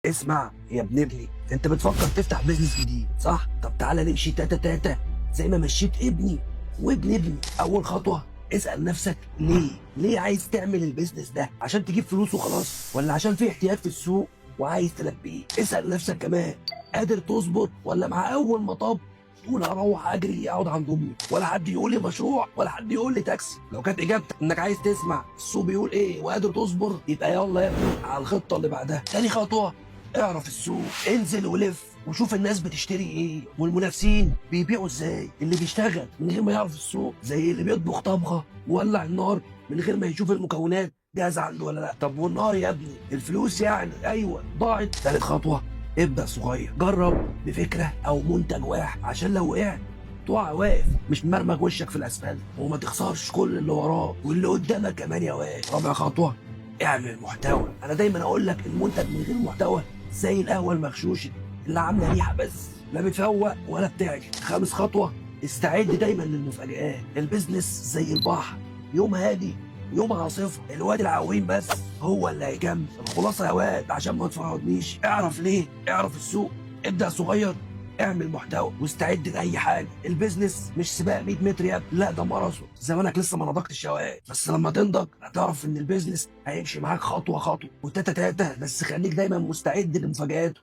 اسمع يا ابن ابني، انت بتفكر تفتح بيزنس جديد صح؟ طب تعالى نمشي تاتا تاتا زي ما مشيت ابني وابن ابني. اول خطوه اسال نفسك ليه عايز تعمل البيزنس ده؟ عشان تجيب فلوس وخلاص، ولا عشان في احتياج في السوق وعايز تلبيه؟ اسال نفسك كمان، قادر تصبر ولا مع اول مطب تقول هروح اجري اقعد عند امي، ولا حد يقول لي مشروع ولا حد يقول لي تاكسي؟ لو كانت اجابتك انك عايز تسمع السوق بيقول ايه وقادر تصبر، يبقى يلا يا ابني على الخطه اللي بعدها. تاني خطوه، اعرف السوق، انزل ولف وشوف الناس بتشتري ايه والمنافسين بيبيعوا ازاي. اللي بيشتغل من غير ما يعرف السوق زي اللي بيطبخ طبخه وولع النار من غير ما يشوف المكونات جاهزه عنده ولا لا. طب والنار يا ابني، الفلوس يعني ايوه ضاعت. ثالث خطوه، ابدا صغير، جرب بفكره او منتج واحد عشان لو وقعت تقع واقف مش مرمج وشك في الاسفلت، وما تخسرش كل اللي وراك واللي قدامك كمان يا واقف. رابع خطوه، اعمل محتوى. انا دايما اقول لك المنتج من غير محتوى زي القهوه المغشوشه اللي عامله ريحه بس، لا بتفوق ولا بتعجب. خامس خطوه، استعد دايما للمفاجآت. البيزنس زي البحر، يوم هادي يوم عاصفه، الواد العويم بس هو اللي هيكمل. الخلاصه يا واد عشان ما تفرضنيش، اعرف ليه، اعرف السوق، ابدا صغير، اعمل محتوى واستعد لاي حاجه. البيزنس مش سباق 100 متر يا ابني، لا ده ماراثون. زمانك لسه ما نضجتش يا واد، بس لما تنضج هتعرف ان البيزنس هيمشي معاك خطوه خطوه وتاتا تاتا، بس خليك دايما مستعد لمفاجآته.